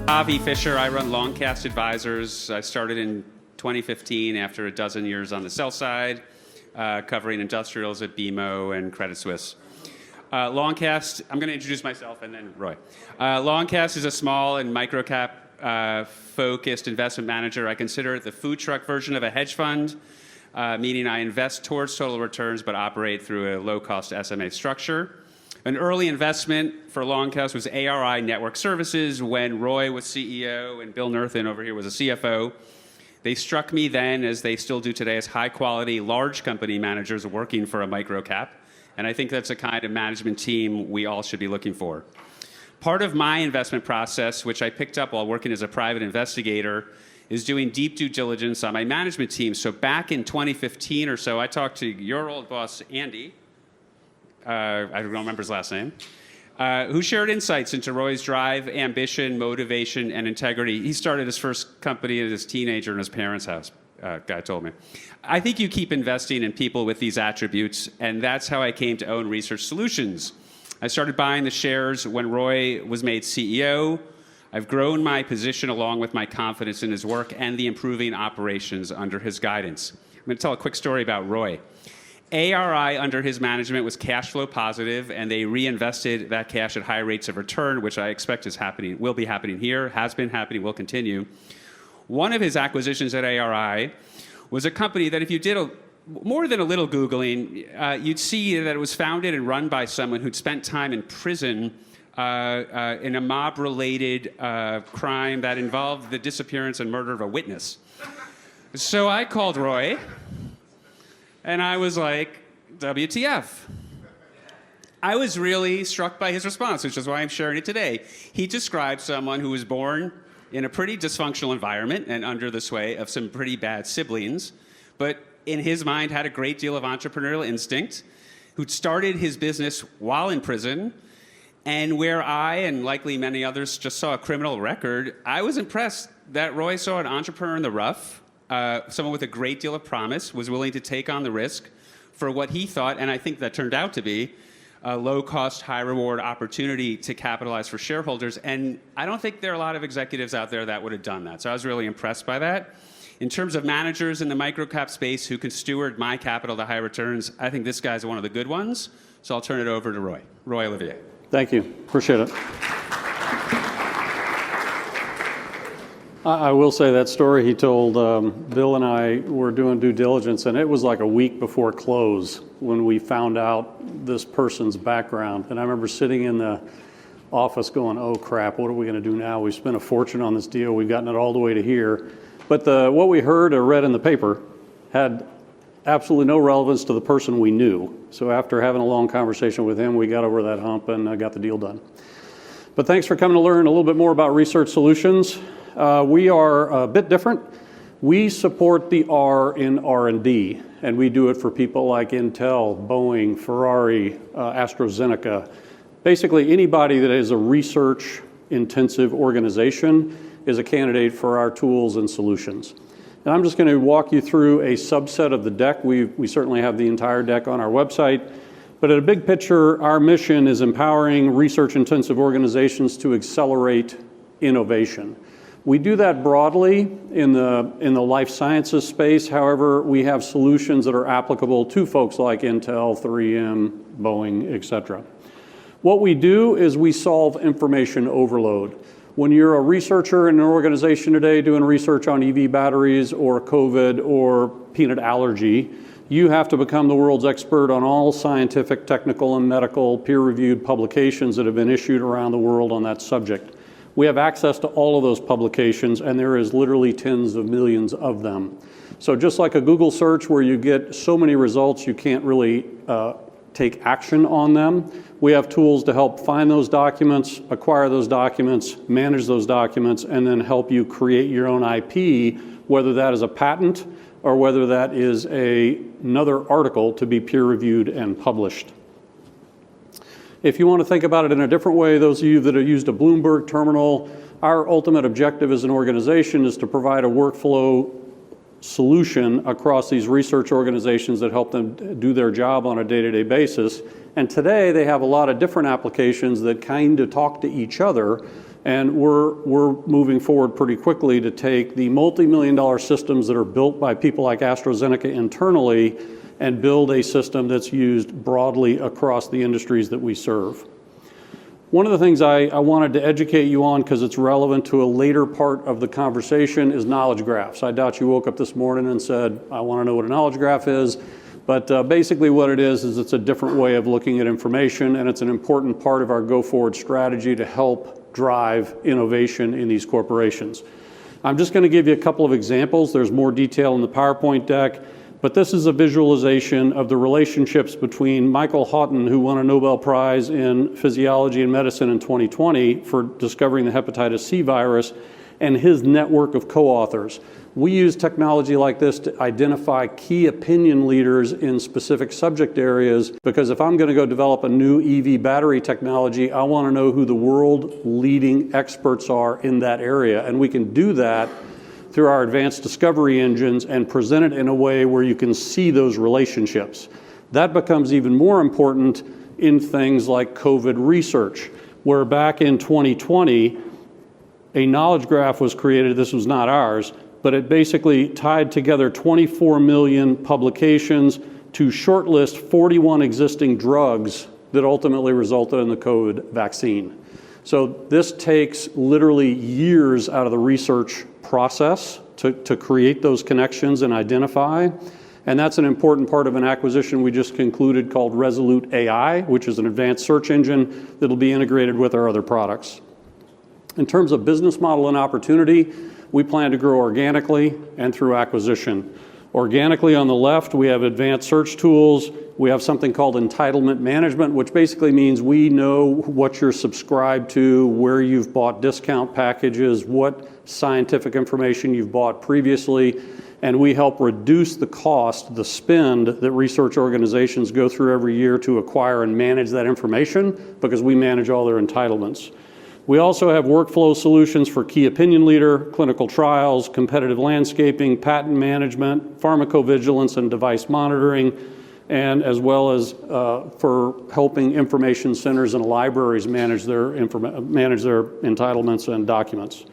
Avi Fisher. I run Longcast Advisors. I started in 2015 after a dozen years on the sell side, covering industrials at BMO and Credit Suisse. Longcast, I'm going to introduce myself and then Roy. Longcast is a small and microcap focused investment manager. I consider it the food truck version of a hedge fund, meaning I invest towards total returns but operate through a low-cost SMA structure. An early investment for Longcast was ARI Network Services when Roy was CEO and Bill Nerthen over here was a CFO. They struck me then, as they still do today, as high-quality, large company managers working for a microcap. And I think that's the kind of management team we all should be looking for. Part of my investment process, which I picked up while working as a private investigator, is doing deep due diligence on my management team. So back in 2015 or so, I talked to your old boss, Andy. I don't remember his last name, who shared insights into Roy's drive, ambition, motivation, and integrity. He started his first company as a teenager in his parents' house, guy told me. I think you keep investing in people with these attributes, and that's how I came to own Research Solutions. I started buying the shares when Roy was made CEO. I've grown my position along with my confidence in his work and the improving operations under his guidance. I'm going to tell a quick story about Roy. ARI under his management was cash flow positive, and they reinvested that cash at high rates of return, which I expect is happening, will be happening here, has been happening, will continue. One of his acquisitions at ARI was a company that if you did more than a little Googling, you'd see that it was founded and run by someone who'd spent time in prison in a mob-related crime that involved the disappearance and murder of a witness. So I called Roy. And I was like, WTF? I was really struck by his response, which is why I'm sharing it today. He described someone who was born in a pretty dysfunctional environment and under the sway of some pretty bad siblings, but in his mind had a great deal of entrepreneurial instinct, who'd started his business while in prison, and where I, and likely many others, just saw a criminal record. I was impressed that Roy saw an entrepreneur in the rough, someone with a great deal of promise, was willing to take on the risk for what he thought, and I think that turned out to be, a low-cost, high-reward opportunity to capitalize for shareholders. And I don't think there are a lot of executives out there that would have done that. So I was really impressed by that. In terms of managers in the microcap space who can steward my capital to high returns, I think this guy's one of the good ones. So I'll turn it over to Roy. Roy Olivier. Thank you. Appreciate it. I will say that story he told, Bill and I were doing due diligence, and it was like a week before close when we found out this person's background. And I remember sitting in the office going, oh crap, what are we going to do now? We spent a fortune on this deal. We've gotten it all the way to here. But what we heard or read in the paper had absolutely no relevance to the person we knew. So after having a long conversation with him, we got over that hump and got the deal done. But thanks for coming to learn a little bit more about Research Solutions. We are a bit different. We support the R in R&D, and we do it for people like Intel, Boeing, Ferrari, AstraZeneca. Basically, anybody that is a research-intensive organization is a candidate for our tools and solutions. And I'm just going to walk you through a subset of the deck. We certainly have the entire deck on our website. But at a big picture, our mission is empowering research-intensive organizations to accelerate innovation. We do that broadly in the life sciences space. However, we have solutions that are applicable to folks like Intel, 3M, Boeing, et cetera. What we do is we solve information overload. When you're a researcher in an organization today doing research on EV batteries or COVID or peanut allergy, you have to become the world's expert on all scientific, technical, and medical peer-reviewed publications that have been issued around the world on that subject. We have access to all of those publications, and there is literally tens of millions of them. So just like a Google search where you get so many results you can't really take action on them, we have tools to help find those documents, acquire those documents, manage those documents, and then help you create your own IP, whether that is a patent or whether that is another article to be peer-reviewed and published. If you want to think about it in a different way, those of you that have used a Bloomberg terminal, our ultimate objective as an organization is to provide a workflow solution across these research organizations that help them do their job on a day-to-day basis. And today they have a lot of different applications that kind of talk to each other, And we're moving forward pretty quickly to take the multi-million-dollar systems that are built by people like AstraZeneca internally and build a system that's used broadly across the industries that we serve. One of the things I wanted to educate you on, because it's relevant to a later part of the conversation, is knowledge graphs. I doubt you woke up this morning and said, I want to know what a knowledge graph is. But basically what it is it's a different way of looking at information, and it's an important part of our go-forward strategy to help drive innovation in these corporations. I'm just going to give you a couple of examples. There's more detail in the PowerPoint deck, but this is a visualization of the relationships between Michael Houghton, who won a Nobel Prize in Physiology and Medicine in 2020 for discovering the hepatitis C virus, and his network of co-authors. We use technology like this to identify key opinion leaders in specific subject areas, because if I'm going to go develop a new EV battery technology, I want to know who the world-leading experts are in that area. And we can do that through our advanced discovery engines and present it in a way where you can see those relationships. That becomes even more important in things like COVID research, where back in 2020, a knowledge graph was created. This was not ours, but it basically tied together 24 million publications to shortlist 41 existing drugs that ultimately resulted in the COVID vaccine. So this takes literally years out of the research process to create those connections and identify. And that's an important part of an acquisition we just concluded called Resolute AI, which is an advanced search engine that'll be integrated with our other products. In terms of business model and opportunity, we plan to grow organically and through acquisition. Organically on the left, we have advanced search tools. We have something called entitlement management, which basically means we know what you're subscribed to, where you've bought discount packages, what scientific information you've bought previously, and we help reduce the cost, the spend that research organizations go through every year to acquire and manage that information, because we manage all their entitlements. We also have workflow solutions for key opinion leader, clinical trials, competitive landscaping, patent management, pharmacovigilance and device monitoring, and as well as for helping information centers and libraries manage their entitlements and documents.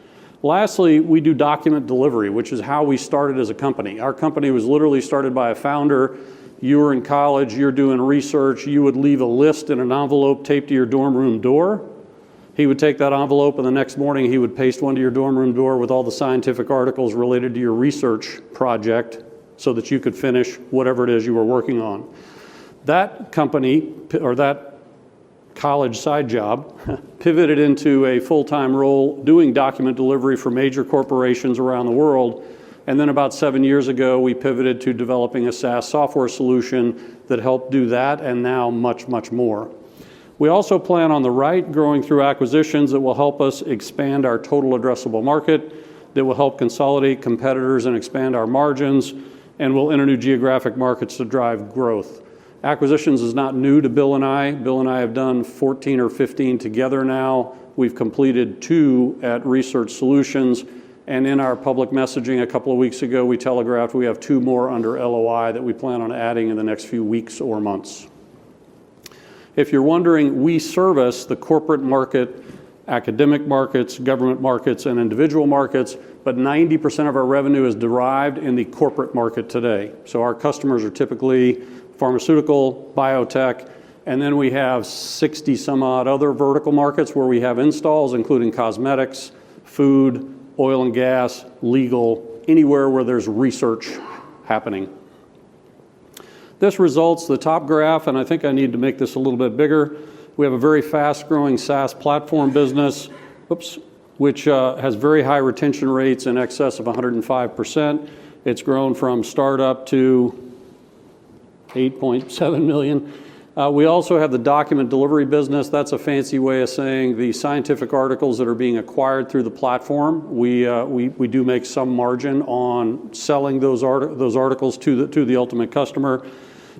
Lastly, we do document delivery, which is how we started as a company. Our company was literally started by a founder. You were in college, you're doing research, you would leave a list in an envelope taped to your dorm room door. He would take that envelope, and the next morning he would paste one to your dorm room door with all the scientific articles related to your research project so that you could finish whatever it is you were working on. That company, or that college side job, pivoted into a full-time role doing document delivery for major corporations around the world. And then about 7 years ago, we pivoted to developing a SaaS software solution that helped do that, and now much, much more. We also plan on the right growing through acquisitions that will help us expand our total addressable market, that will help consolidate competitors and expand our margins, and will enter new geographic markets to drive growth. Acquisitions is not new to Bill and I. Bill and I have done 14 or 15 together now. We've completed 2 at Research Solutions, and in our public messaging a couple of weeks ago, we telegraphed we have 2 more under LOI that we plan on adding in the next few weeks or months. If you're wondering, we service the corporate market, academic markets, government markets, and individual markets, but 90% of our revenue is derived in the corporate market today. So our customers are typically pharmaceutical, biotech, and then we have 60 some odd other vertical markets where we have installs, including cosmetics, food, oil and gas, legal, anywhere where there's research happening. This results, the top graph, and I think I need to make this a little bit bigger. We have a very fast-growing SaaS platform business, which has very high retention rates in excess of 105%. It's grown from startup to 8.7 million. We also have the document delivery business. That's a fancy way of saying the scientific articles that are being acquired through the platform. We do make some margin on selling those articles to the ultimate customer.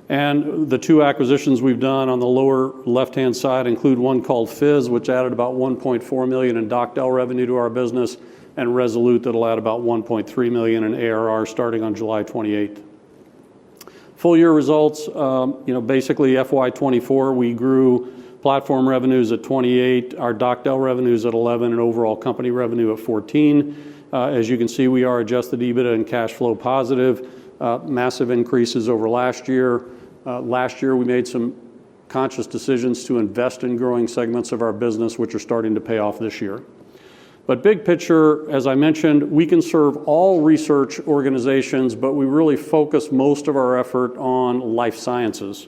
And the 2 acquisitions we've done on the lower left-hand side include one called Fizz, which added about 1.4 million in DocDel revenue to our business, and Resolute that'll add about 1.3 million in ARR starting on July 28th. Full year results, basically FY24, we grew Platform revenues at 28, our DocDel revenues at 11, and overall company revenue at 14. As you can see, we are adjusted EBITDA and cash flow positive, massive increases over last year. Last year, we made some conscious decisions to invest in growing segments of our business, which are starting to pay off this year. But big picture, as I mentioned, we can serve all research organizations, but we really focus most of our effort on life sciences.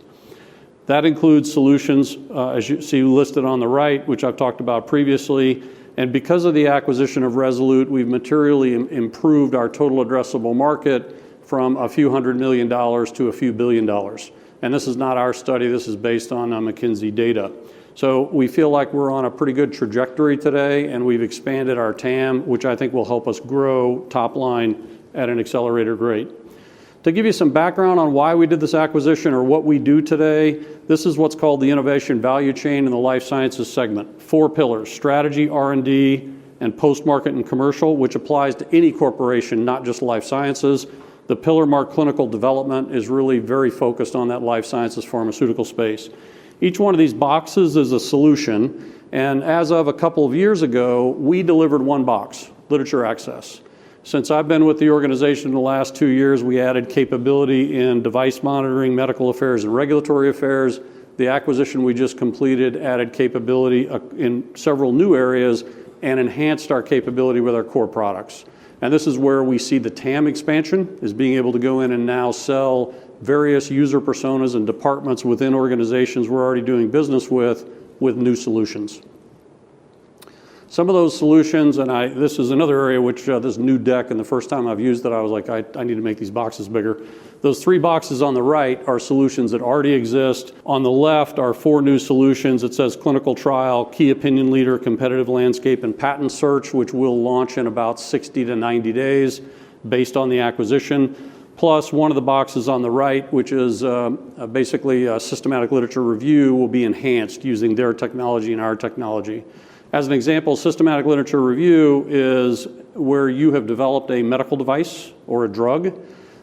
That includes solutions, as you see listed on the right, which I've talked about previously. And because of the acquisition of Resolute, we've materially improved our total addressable market from a few $100 million to a few $1 billion. And this is not our study, this is based on McKinsey data. So we feel like we're on a pretty good trajectory today, and we've expanded our TAM, which I think will help us grow top line at an accelerated rate. To give you some background on why we did this acquisition or what we do today, this is what's called the innovation value chain in the life sciences segment. 4 pillars: strategy, R&D, and post-market and commercial, which applies to any corporation, not just life sciences. The pillar marked clinical development is really very focused on that life sciences pharmaceutical space. Each one of these boxes is a solution, and as of a couple of years ago, we delivered one box, literature access. Since I've been with the organization in the last 2 years, we added capability in device monitoring, medical affairs, and regulatory affairs. The acquisition we just completed added capability in several new areas and enhanced our capability with our core products. And this is where we see the TAM expansion, is being able to go in and now sell various user personas and departments within organizations we're already doing business with new solutions. Some of those solutions, and this is another area which this new deck, and the first time I've used it, I was like, I need to make these boxes bigger. Those 3 boxes on the right are solutions that already exist. On the left are 4 new solutions. It says clinical trial, key opinion leader, competitive landscape, and patent search, which will launch in about 60 to 90 days based on the acquisition. Plus, one of the boxes on the right, which is basically a systematic literature review, will be enhanced using their technology and our technology. As an example, systematic literature review is where you have developed a medical device or a drug.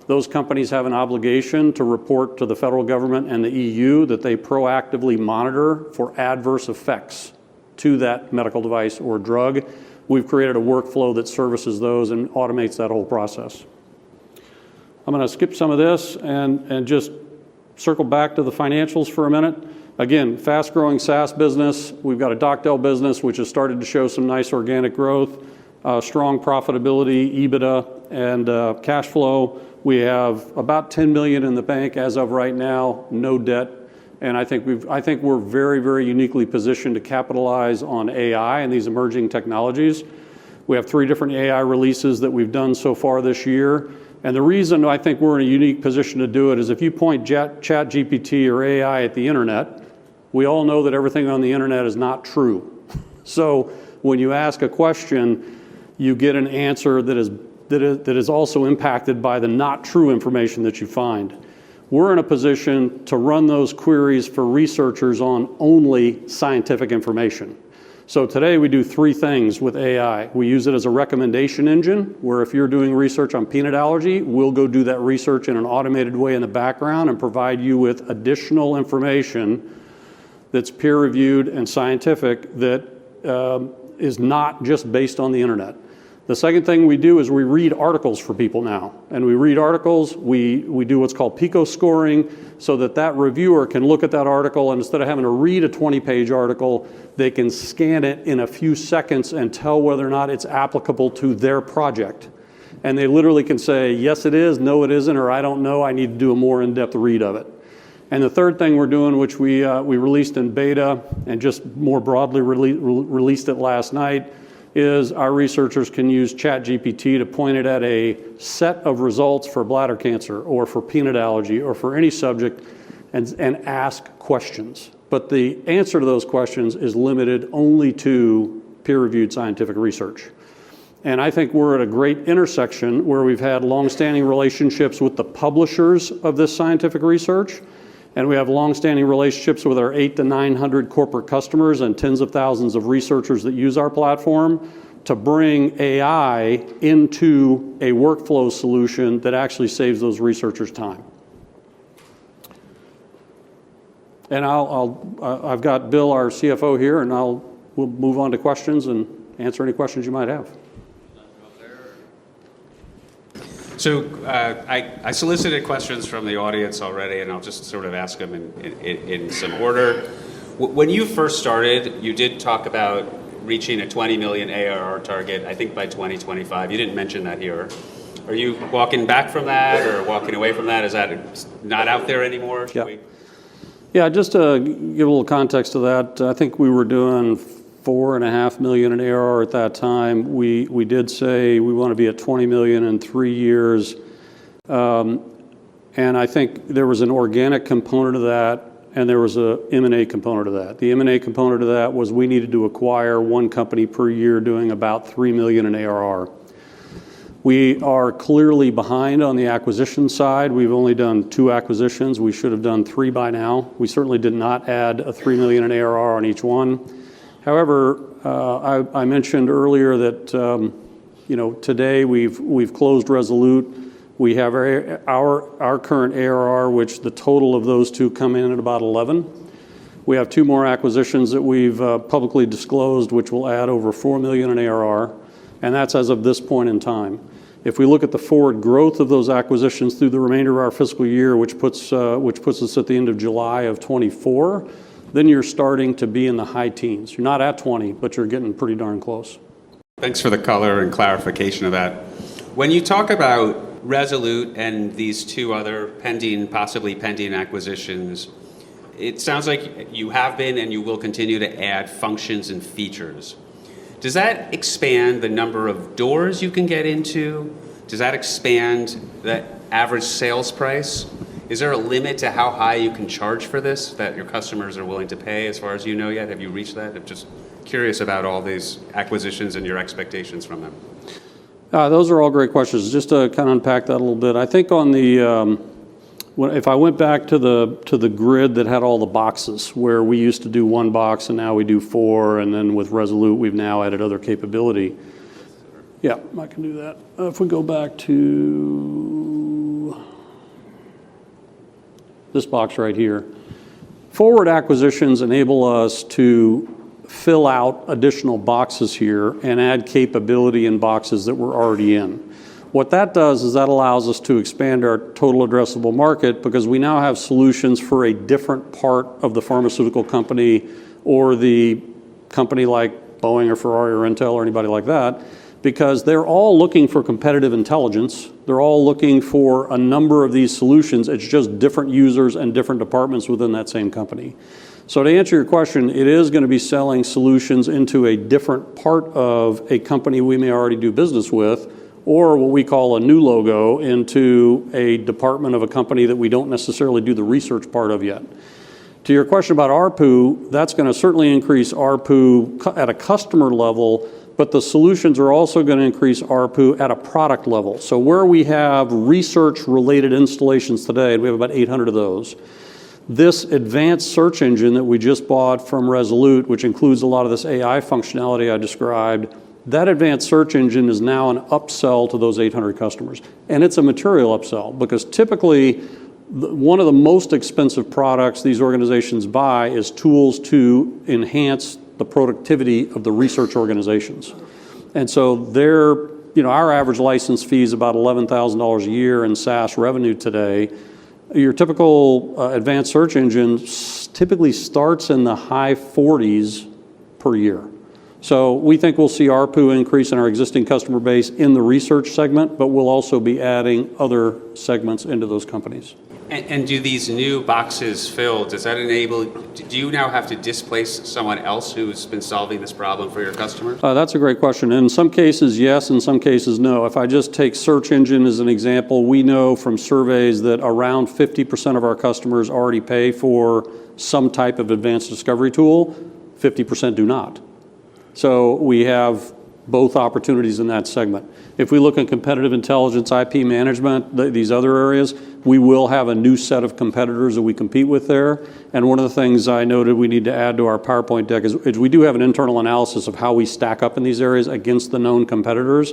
Those companies have an obligation to report to the federal government and the EU that they proactively monitor for adverse effects to that medical device or drug. We've created a workflow that services those and automates that whole process. I'm going to skip some of this and just circle back to the financials for a minute. Again, fast-growing SaaS business. We've got a DocDel business, which has started to show some nice organic growth, strong profitability, EBITDA, and cash flow. We have about $10 million in the bank as of right now, no debt. And I think we're very, very uniquely positioned to capitalize on AI and these emerging technologies. We have 3 different AI releases that we've done so far this year. And the reason I think we're in a unique position to do it is if you point ChatGPT or AI at the internet, we all know that everything on the internet is not true. So when you ask a question, you get an answer that is also impacted by the not true information that you find. We're in a position to run those queries for researchers on only scientific information. So today we do 3 things with AI. We use it as a recommendation engine, where if you're doing research on peanut allergy, we'll go do that research in an automated way in the background and provide you with additional information that's peer-reviewed and scientific that is not just based on the internet. The second thing we do is we read articles for people now. And we read articles, we do what's called PICO scoring, so that reviewer can look at that article, and instead of having to read a 20-page article, they can scan it in a few seconds and tell whether or not it's applicable to their project. And they literally can say, yes it is, no it isn't, or I don't know, I need to do a more in-depth read of it. And the third thing we're doing, which we released in beta and just more broadly released it last night, is our researchers can use ChatGPT to point it at a set of results for bladder cancer or for peanut allergy or for any subject and ask questions. But the answer to those questions is limited only to peer-reviewed scientific research. And I think we're at a great intersection where we've had long-standing relationships with the publishers of this scientific research, and we have long-standing relationships with our 800 to 900 corporate customers and tens of thousands of researchers that use our platform to bring AI into a workflow solution that actually saves those researchers time. And I've got Bill, our CFO, here, and we'll move on to questions and answer any questions you might have. So I solicited questions from the audience already, and I'll just sort of ask them in some order. When you first started, you did talk about reaching a 20 million ARR target, I think by 2025. You didn't mention that here. Are you walking back from that or walking away from that? Is that not out there anymore? Yeah, just to give a little context to that, I think we were doing 4.5 million in ARR at that time. We did say we want to be at 20 million in 3 years. And I think there was an organic component of that, and there was a M&A component of that. The M&A component of that was we needed to acquire one company per year doing about 3 million in ARR. We are clearly behind on the acquisition side. We've only done 2 acquisitions. We should have done 3 by now. We certainly did not add a 3 million in ARR on each one. However, I mentioned earlier that today we've closed Resolute. We have our current ARR, which the total of those 2 come in at about 11. We have 2 more acquisitions that we've publicly disclosed, which will add over 4 million in ARR, and that's as of this point in time. If we look at the forward growth of those acquisitions through the remainder of our fiscal year, which puts us at the end of July of 24, then you're starting to be in the high teens. You're not at 20, but you're getting pretty darn close. Thanks for the color and clarification of that. When you talk about Resolute and these 2 other possibly pending acquisitions, it sounds like you have been and you will continue to add functions and features. Does that expand the number of doors you can get into? Does that expand the average sales price? Is there a limit to how high you can charge for this that your customers are willing to pay as far as you know yet? Have you reached that? I'm just curious about all these acquisitions and your expectations from them. Those are all great questions. Just to kind of unpack that a little bit, I think on the if I went back to the grid that had all the boxes, where we used to do 1 box and now we do 4, and then with Resolute we've now added other capability. Yeah, I can do that. If we go back to this box right here, forward acquisitions enable us to fill out additional boxes here and add capability in boxes that we're already in. What that does is that allows us to expand our total addressable market, because we now have solutions for a different part of the pharmaceutical company or the company like Boeing or Ferrari or Intel or anybody like that, because they're all looking for competitive intelligence. They're all looking for a number of these solutions. It's just different users and different departments within that same company. So to answer your question, it is going to be selling solutions into a different part of a company we may already do business with, or what we call a new logo into a department of a company that we don't necessarily do the research part of yet. To your question about ARPU, that's going to certainly increase ARPU at a customer level, but the solutions are also going to increase ARPU at a product level. So where we have research-related installations today, and we have about 800 of those, this advanced search engine that we just bought from Resolute, which includes a lot of this AI functionality I described, that advanced search engine is now an upsell to those 800 customers. And it's a material upsell, because typically one of the most expensive products these organizations buy is tools to enhance the productivity of the research organizations. And so our average license fee is about $11,000 a year in SaaS revenue today. Your typical advanced search engine typically starts in the high 40s per year. So we think we'll see ARPU increase in our existing customer base in the research segment, but we'll also be adding other segments into those companies. And do these new boxes filled, does that enable, do you now have to displace someone else who's been solving this problem for your customers? That's a great question. In some cases, yes. In some cases, no. If I just take search engine as an example, we know from surveys that around 50% of our customers already pay for some type of advanced discovery tool. 50% do not. So we have both opportunities in that segment. If we look at competitive intelligence, IP management, these other areas, we will have a new set of competitors that we compete with there. And one of the things I noted we need to add to our PowerPoint deck is we do have an internal analysis of how we stack up in these areas against the known competitors.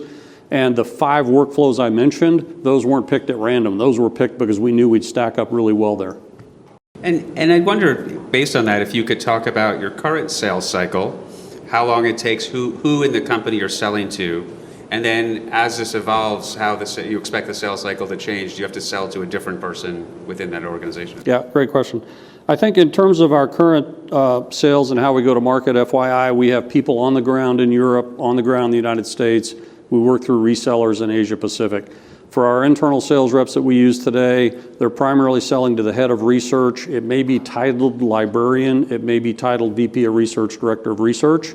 And the 5 workflows I mentioned, those weren't picked at random. Those were picked because we knew we'd stack up really well there. And I wonder, based on that, if you could talk about your current sales cycle, how long it takes, who in the company you're selling to, and then as this evolves, how you expect the sales cycle to change. Do you have to sell to a different person within that organization? Yeah, great question. I think in terms of our current sales and how we go to market, FYI, we have people on the ground in Europe, on the ground in the United States. We work through resellers in Asia Pacific. For our internal sales reps that we use today, they're primarily selling to the head of research. It may be titled librarian, it may be titled VP of Research, Director of Research,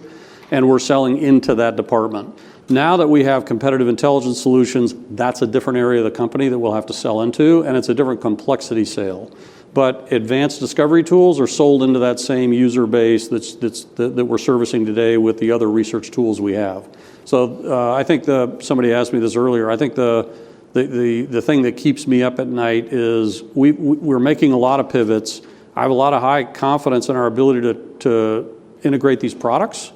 and we're selling into that department. Now that we have competitive intelligence solutions, that's a different area of the company that we'll have to sell into, and it's a different complexity sale. But advanced discovery tools are sold into that same user base that we're servicing today with the other research tools we have. So I think somebody asked me this earlier, I think the thing that keeps me up at night is we're making a lot of pivots. I have a lot of high confidence in our ability to integrate these products,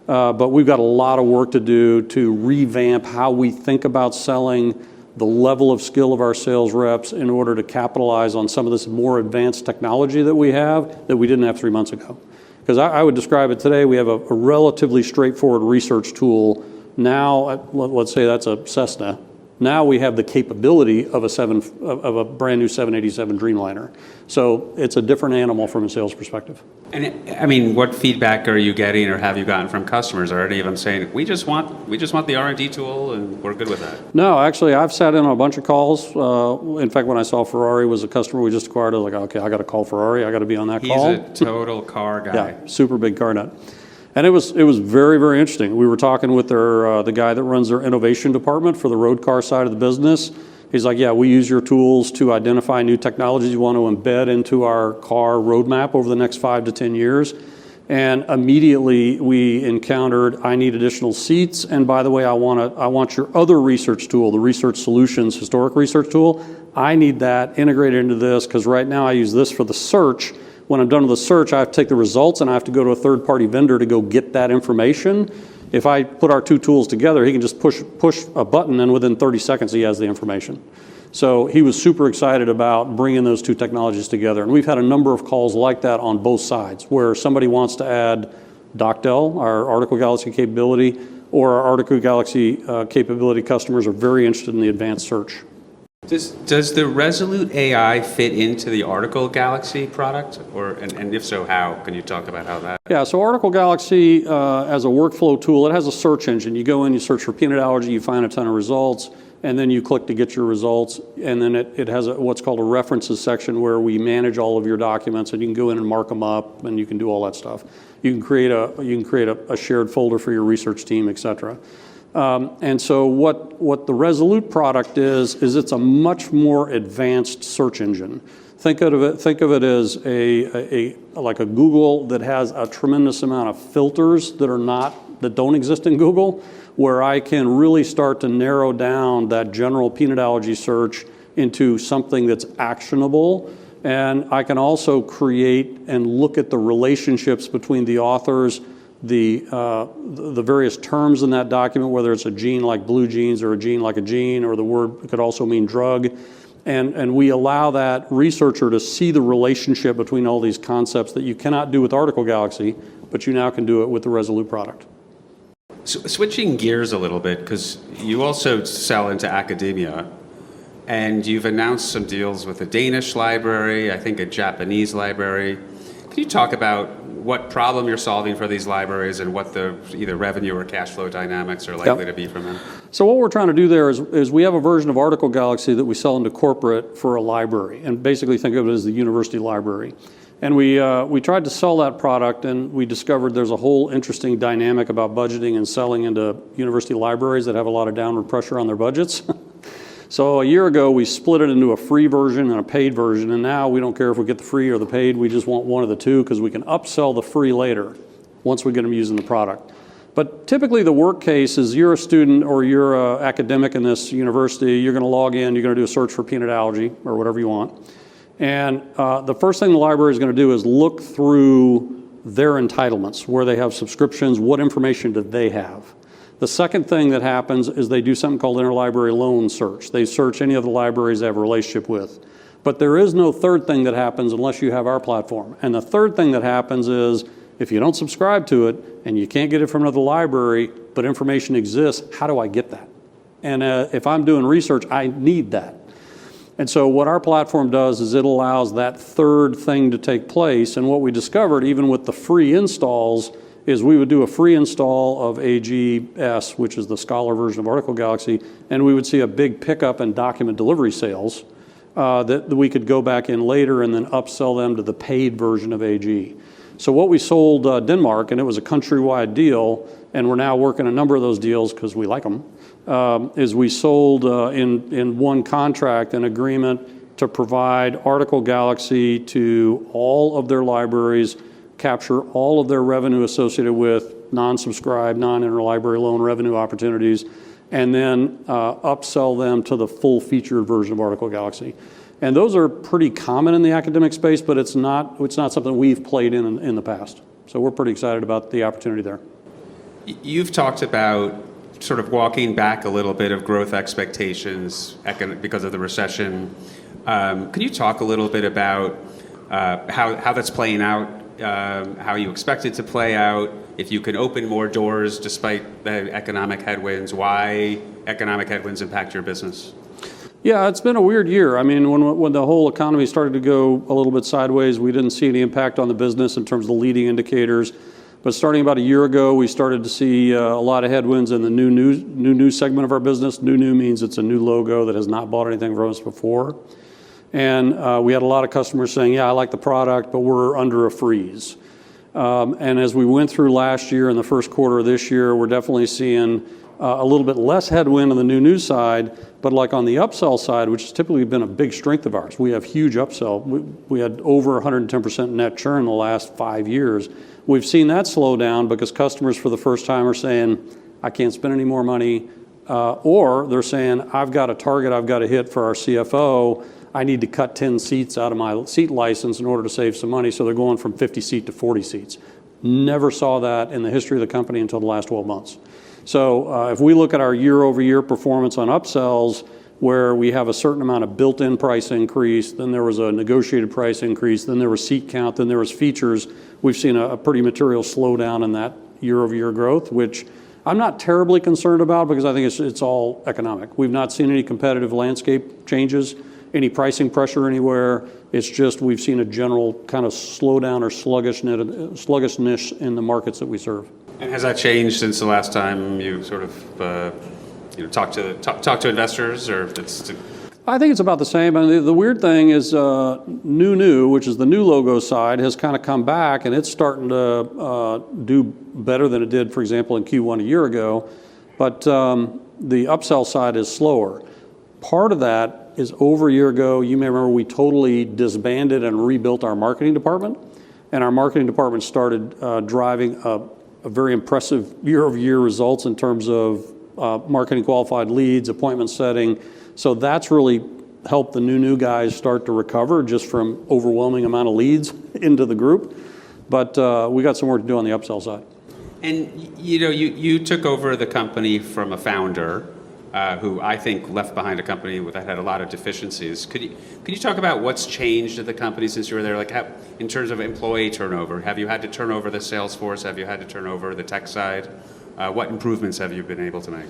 but we've got a lot of work to do to revamp how we think about selling, the level of skill of our sales reps in order to capitalize on some of this more advanced technology that we have that we didn't have 3 months ago. Because I would describe it today, we have a relatively straightforward research tool. Now, let's say that's a Cessna. Now we have the capability of a brand new 787 Dreamliner. So it's a different animal from a sales perspective. And I mean, what feedback are you getting or have you gotten from customers? Are any of them saying, we just want the R&D tool and we're good with that? No, actually, I've sat in on a bunch of calls. In fact, when I saw Ferrari was a customer we just acquired, I was like, okay, I got to call Ferrari. I got to be on that call. He's a total car guy. Yeah, super big car nut. And it was very, very interesting. We were talking with the guy that runs their innovation department for the road car side of the business. He's like, yeah, we use your tools to identify new technologies you want to embed into our car roadmap over the next 5 to 10 years. And immediately we encountered, I need additional seats. And by the way, I want your other research tool, the Research Solutions historic research tool. I need that integrated into this because right now I use this for the search. When I'm done with the search, I have to take the results and I have to go to a third-party vendor to go get that information. If I put our two tools together, he can just push a button and within 30 seconds he has the information. So he was super excited about bringing those two technologies together. And we've had a number of calls like that on both sides where somebody wants to add DocDel, our Article Galaxy capability, or our Article Galaxy capability customers are very interested in the advanced search. Does the Resolute AI fit into the Article Galaxy product? And if so, how? Can you talk about how that? Yeah, so Article Galaxy as a workflow tool, it has a search engine. You go in, you search for peanut allergy, you find a ton of results, and then you click to get your results. And then it has what's called a references section where we manage all of your documents, and you can go in and mark them up, and you can do all that stuff. You can create a shared folder for your research team, et cetera. And so what the Resolute product is it's a much more advanced search engine. Think of it as like a Google that has a tremendous amount of filters that don't exist in Google, where I can really start to narrow down that general peanut allergy search into something that's actionable. And I can also create and look at the relationships between the authors, the various terms in that document, whether it's a gene like blue jeans or a gene like a gene, or the word could also mean drug. And we allow that researcher to see the relationship between all these concepts that you cannot do with Article Galaxy, but you now can do it with the Resolute product. So, switching gears a little bit, because you also sell into academia, and you've announced some deals with a Danish library, I think a Japanese library. Can you talk about what problem you're solving for these libraries and what the either revenue or cash flow dynamics are likely to be from them? So what we're trying to do there is we have a version of Article Galaxy that we sell into corporate for a library, and basically think of it as the university library. And we tried to sell that product, and we discovered there's a whole interesting dynamic about budgeting and selling into university libraries that have a lot of downward pressure on their budgets. So a year ago, we split it into a free version and a paid version, and now we don't care if we get the free or the paid, we just want one of the two because we can upsell the free later once we get them using the product. But typically the work case is you're a student or you're an academic in this university, you're going to log in, you're going to do a search for peanut allergy or whatever you want. And the first thing the library is going to do is look through their entitlements, where they have subscriptions, what information do they have. The second thing that happens is they do something called interlibrary loan search. They search any of the libraries they have a relationship with. But there is no third thing that happens unless you have our platform. And the third thing that happens is if you don't subscribe to it and you can't get it from another library, but information exists, how do I get that? And if I'm doing research, I need that. And so what our platform does is it allows that third thing to take place. And what we discovered, even with the free installs, is we would do a free install of AGS, which is the Scholar version of Article Galaxy, and we would see a big pickup in document delivery sales that we could go back in later and then upsell them to the paid version of AG. So what we sold Denmark, and it was a countrywide deal, and we're now working a number of those deals because we like them, is we sold in one contract an agreement to provide Article Galaxy to all of their libraries, capture all of their revenue associated with non-subscribed, non-interlibrary loan revenue opportunities, and then upsell them to the full featured version of Article Galaxy. And those are pretty common in the academic space, but it's not something we've played in the past. So we're pretty excited about the opportunity there. You've talked about sort of walking back a little bit of growth expectations because of the recession. Can you talk a little bit about how that's playing out, how you expect it to play out, if you can open more doors despite the economic headwinds, why economic headwinds impact your business? Yeah, it's been a weird year. I mean, when the whole economy started to go a little bit sideways, we didn't see any impact on the business in terms of the leading indicators. But starting about a year ago, we started to see a lot of headwinds in the new segment of our business. New means it's a new logo that has not bought anything from us before. And we had a lot of customers saying, yeah, I like the product, but we're under a freeze. And as we went through last year and the first quarter of this year, we're definitely seeing a little bit less headwind on the new side, but like on the upsell side, which has typically been a big strength of ours, we have huge upsell. We had over 110% net churn in the last 5 years. We've seen that slow down because customers for the first time are saying, I can't spend any more money, or they're saying, I've got a target I've got to hit for our CFO. I need to cut 10 seats out of my seat license in order to save some money, so they're going from 50 seat to 40 seats. Never saw that in the history of the company until the last 12 months. So if we look at our year-over-year performance on upsells, where we have a certain amount of built-in price increase, then there was a negotiated price increase, then there was seat count, then there was features, we've seen a pretty material slowdown in that year-over-year growth, which I'm not terribly concerned about because I think it's all economic. We've not seen any competitive landscape changes, any pricing pressure anywhere. It's just we've seen a general kind of slowdown or sluggishness in the markets that we serve. And has that changed since the last time you sort of talk to investors, or it's? I think it's about the same. I mean, the weird thing is new, which is the new logo side, has kind of come back, and it's starting to do better than it did, for example, in Q1 a year ago. But the upsell side is slower. Part of that is over a year ago, you may remember we totally disbanded and rebuilt our marketing department, and our marketing department started driving a very impressive year-over-year results in terms of marketing qualified leads, appointment setting. So that's really helped the new guys start to recover just from overwhelming amount of leads into the group. But we got some work to do on the upsell side. And you took over the company from a founder who I think left behind a company that had a lot of deficiencies. Could you talk about what's changed at the company since you were there? Like in terms of employee turnover, have you had to turn over the sales force? Have you had to turn over the tech side? What improvements have you been able to make?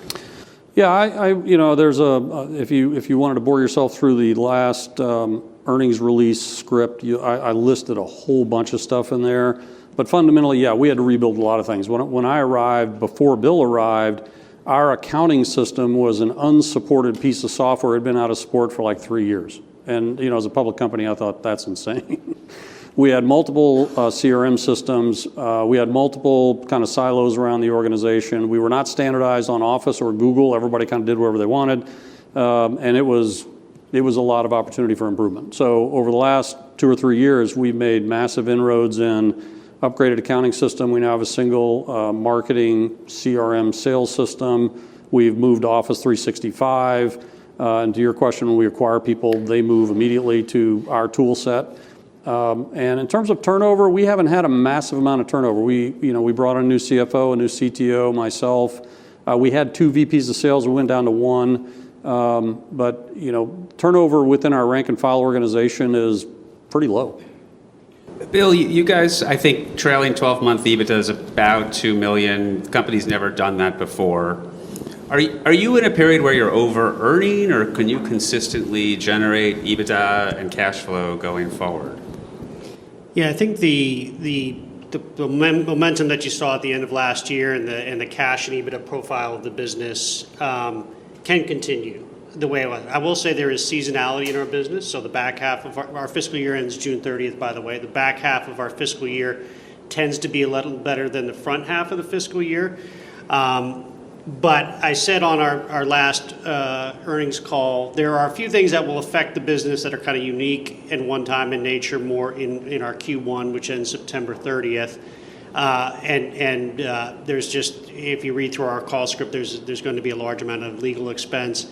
Yeah, there's if you wanted to bore yourself through the last earnings release script, I listed a whole bunch of stuff in there. But fundamentally, yeah, we had to rebuild a lot of things. When I arrived, before Bill arrived, our accounting system was an unsupported piece of software. It had been out of support for like 3 years. And as a public company, I thought that's insane. We had multiple CRM systems. We had multiple kind of silos around the organization. We were not standardized on Office or Google. Everybody kind of did whatever they wanted. And it was a lot of opportunity for improvement. So over the last 2 or 3 years, we've made massive inroads in upgraded accounting system. We now have a single marketing CRM sales system. We've moved Office 365. And to your question, when we acquire people, they move immediately to our tool set. And in terms of turnover, we haven't had a massive amount of turnover. We brought in a new CFO, a new CTO, myself. We had 2 VPs of sales. We went down to 1. But, turnover within our rank and file organization is pretty low. Bill, you guys, I think trailing 12-month EBITDA is about $2 million. The company's never done that before. Are you in a period where you're over-earning, or can you consistently generate EBITDA and cash flow going forward? Yeah, I think the momentum that you saw at the end of last year and the cash and EBITDA profile of the business can continue the way it was. I will say there is seasonality in our business. So the back half of our fiscal year ends June 30th, by the way. The back half of our fiscal year tends to be a little better than the front half of the fiscal year. But I said on our last earnings call, there are a few things that will affect the business that are kind of unique and one-time in nature, more in our Q1, which ends September 30th. There's just, if you read through our call script, there's going to be a large amount of legal expense,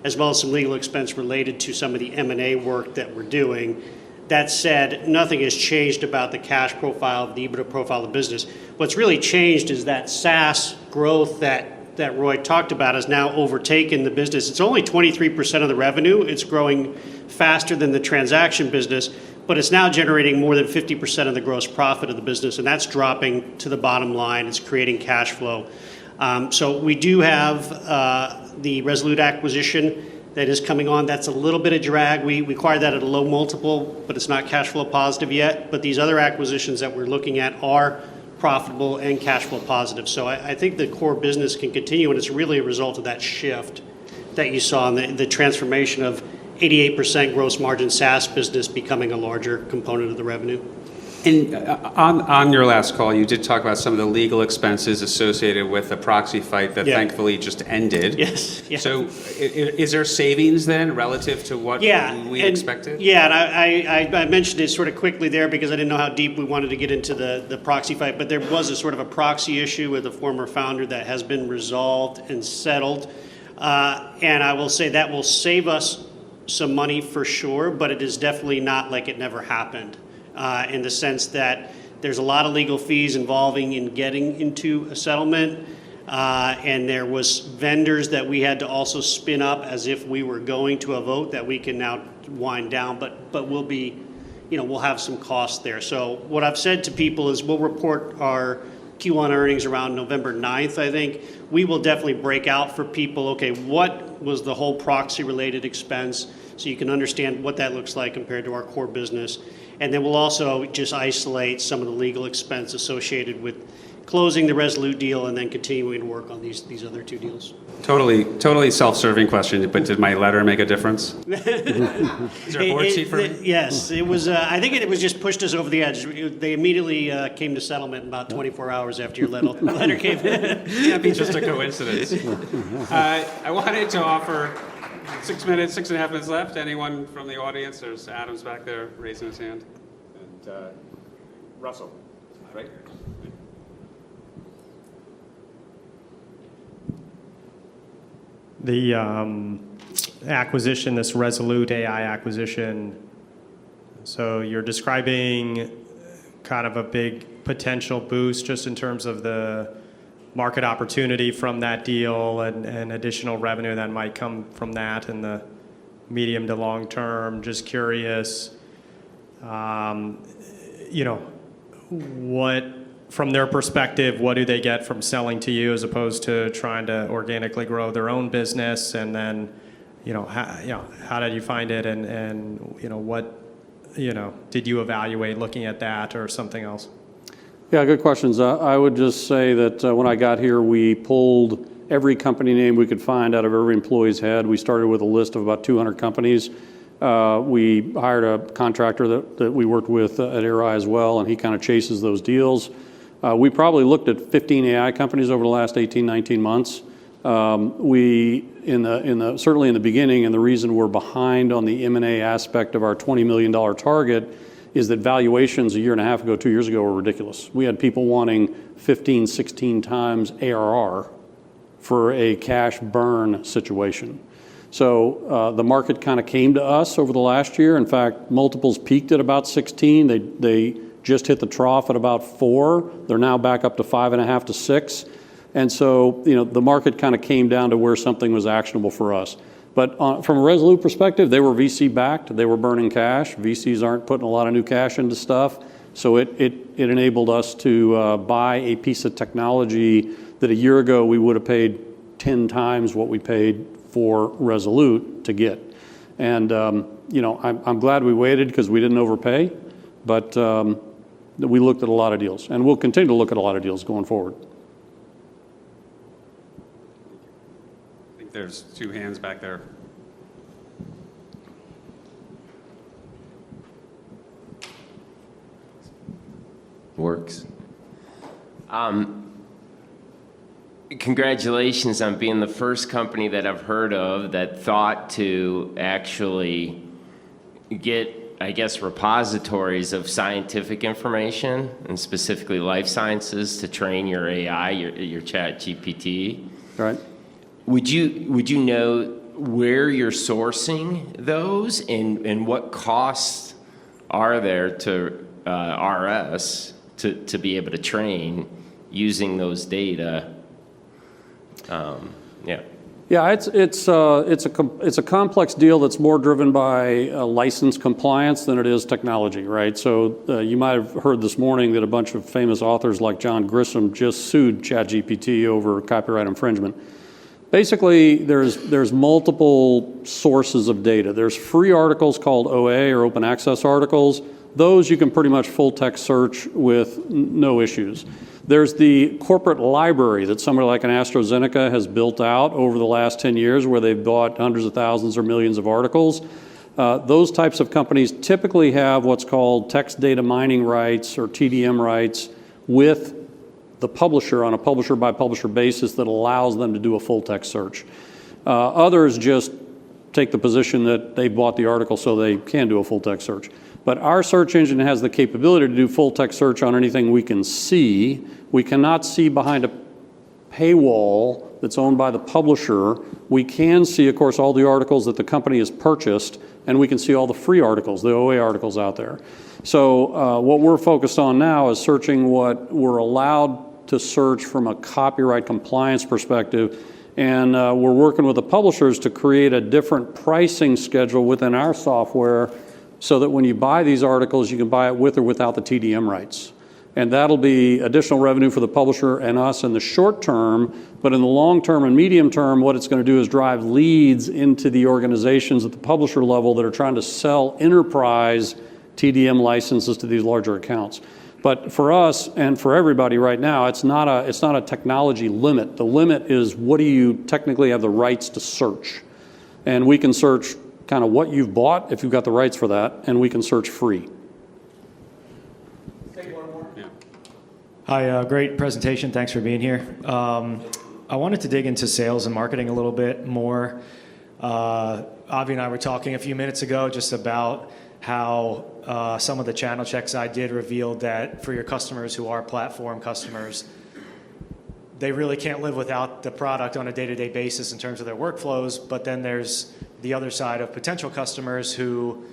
as well as some legal expense related to some of the M&A work that we're doing. That said, nothing has changed about the cash profile, the EBITDA profile of the business. What's really changed is that SaaS growth that Roy talked about has now overtaken the business. It's only 23% of the revenue. It's growing faster than the transaction business, but it's now generating more than 50% of the gross profit of the business, and that's dropping to the bottom line. It's creating cash flow. So we do have the Resolute acquisition that is coming on. That's a little bit of drag. We acquired that at a low multiple, but it's not cash flow positive yet. But these other acquisitions that we're looking at are profitable and cash flow positive. So I think the core business can continue, and it's really a result of that shift that you saw in the transformation of 88% gross margin SaaS business becoming a larger component of the revenue. And on your last call, you did talk about some of the legal expenses associated with the proxy fight that thankfully just ended. Yes. Yeah. So is there savings then relative to what we expected? Yeah, and I mentioned it sort of quickly there because I didn't know how deep we wanted to get into the proxy fight, but there was a sort of a proxy issue with a former founder that has been resolved and settled. And I will say that will save us some money for sure, but it is definitely not like it never happened. In the sense that there's a lot of legal fees involving in getting into a settlement, and there was vendors that we had to also spin up as if we were going to a vote that we can now wind down, but we'll be, we'll have some costs there. So what I've said to people is we'll report our Q1 earnings around November 9th, I think. We will definitely break out for people, okay, what was the whole proxy related expense, so you can understand what that looks like compared to our core business. And then we'll also just isolate some of the legal expense associated with closing the Resolute deal and then continuing to work on these other two deals. Totally self-serving question, but did my letter make a difference? Is there a board seat for me? Yes, it was. I think it was just pushed us over the edge. They immediately came to settlement in about 24 hours after your letter came in. It can't be just a coincidence. I wanted to offer 6 minutes, 6.5 minutes left. Anyone from the audience? There's Adam's back there raising his hand. And Russell, right? The acquisition, this Resolute AI acquisition, so you're describing kind of a big potential boost just in terms of the market opportunity from that deal and additional revenue that might come from that in the medium to long term. Just curious, what, from their perspective, what do they get from selling to you as opposed to trying to organically grow their own business? And then, how did you find it? And what, did you evaluate looking at that or something else? Yeah, good questions. I would just say that when I got here, we pulled every company name we could find out of every employee's head. We started with a list of about 200 companies. We hired a contractor that we worked with at AirEye as well, and he kind of chases those deals. We probably looked at 15 AI companies over the last 18, 19 months. Certainly in the beginning, and the reason we're behind on the M&A aspect of our $20 million target is that valuations a year and a half ago, 2 years ago, were ridiculous. We had people wanting 15, 16 times ARR for a cash burn situation. So the market kind of came to us over the last year. In fact, multiples peaked at about 16. They just hit the trough at about 4. They're now back up to 5.5 to 6. And so, the market kind of came down to where something was actionable for us. But from a Resolute perspective, they were VC backed, they were burning cash. VCs aren't putting a lot of new cash into stuff. So it enabled us to buy a piece of technology that a year ago we would have paid 10 times what we paid for Resolute to get. And I'm glad we waited because we didn't overpay, but we looked at a lot of deals, and we'll continue to look at a lot of deals going forward. I think there's 2 hands back there. Works. Congratulations on being the first company that I've heard of that thought to actually get, I guess, repositories of scientific information, and specifically life sciences, to train your AI, your chat GPT. Right. Would you know where you're sourcing those, and what costs are there to RS to be able to train using those data? Yeah, it's a complex deal that's more driven by license compliance than it is technology, right? So you might have heard this morning that a bunch of famous authors like John Grisham just sued ChatGPT over copyright infringement. Basically, there's multiple sources of data. There's free articles called OA, or open access articles. Those you can pretty much full text search with no issues. There's the corporate library that somebody like an AstraZeneca has built out over the last 10 years, where they've bought hundreds of thousands or millions of articles. Those types of companies typically have what's called text data mining rights, or TDM rights, with the publisher on a publisher by publisher basis that allows them to do a full text search. Others just take the position that they bought the article so they can do a full text search. But our search engine has the capability to do full text search on anything we can see. We cannot see behind a paywall that's owned by the publisher. We can see, of course, all the articles that the company has purchased, and we can see all the free articles, the OA articles out there. So what we're focused on now is searching what we're allowed to search from a copyright compliance perspective. And we're working with the publishers to create a different pricing schedule within our software, so that when you buy these articles, you can buy it with or without the TDM rights. And that'll be additional revenue for the publisher and us in the short term, but in the long term and medium term, what it's going to do is drive leads into the organizations at the publisher level that are trying to sell enterprise TDM licenses to these larger accounts. But for us and for everybody right now, it's not a technology limit. The limit is, what do you technically have the rights to search? And we can search kind of what you've bought, if you've got the rights for that, and we can search free. Take one more. Yeah. Hi, great presentation. Thanks for being here. I wanted to dig into sales and marketing a little bit more. Avi and I were talking a few minutes ago just about how some of the channel checks I did revealed that for your customers who are platform customers, they really can't live without the product on a day-to-day basis in terms of their workflows, but then there's the other side of potential customers who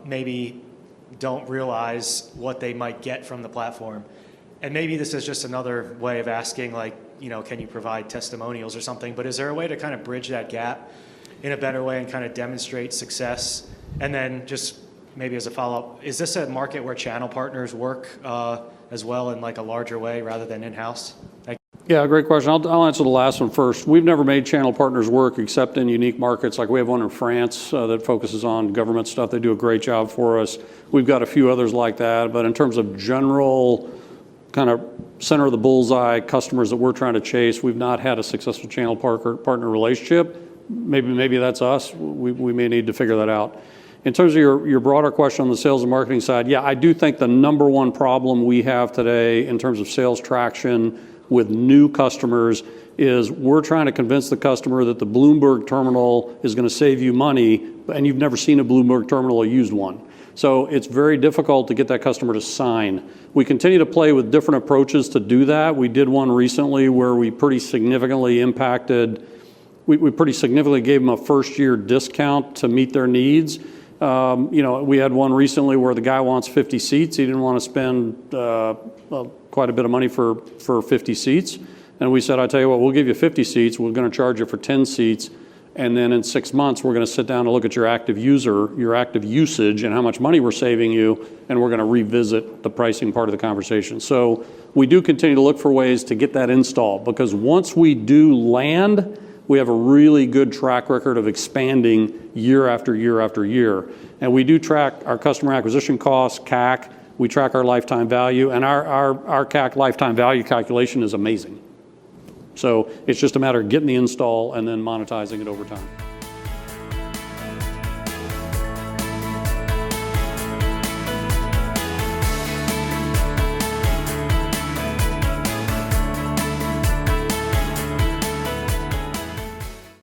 maybe don't realize what they might get from the platform. And maybe this is just another way of asking, like, can you provide testimonials or something, but is there a way to kind of bridge that gap in a better way and kind of demonstrate success? And then just maybe as a follow-up, is this a market where channel partners work as well in like a larger way rather than in-house? Yeah, great question. I'll answer the last one first. We've never made channel partners work except in unique markets. Like we have one in France that focuses on government stuff. They do a great job for us. We've got a few others like that. But in terms of general kind of center of the bullseye customers that we're trying to chase, we've not had a successful channel partner relationship. Maybe that's us. We may need to figure that out. In terms of your broader question on the sales and marketing side, yeah, I do think the number one problem we have today in terms of sales traction with new customers is we're trying to convince the customer that the Bloomberg terminal is going to save you money, and you've never seen a Bloomberg terminal or used one. So it's very difficult to get that customer to sign. We continue to play with different approaches to do that. We did one recently where we pretty significantly impacted, we pretty significantly gave them a first-year discount to meet their needs. We had one recently where the guy wants 50 seats. He didn't want to spend quite a bit of money for 50 seats. And we said, I tell you what, we'll give you 50 seats. We're going to charge you for 10 seats. And then in 6 months, we're going to sit down and look at your active user, your active usage, and how much money we're saving you, and we're going to revisit the pricing part of the conversation. So we do continue to look for ways to get that installed, because once we do land, we have a really good track record of expanding year after year after year. And we do track our customer acquisition costs, CAC, we track our lifetime value, and our CAC lifetime value calculation is amazing. So it's just a matter of getting the install and then monetizing it over time.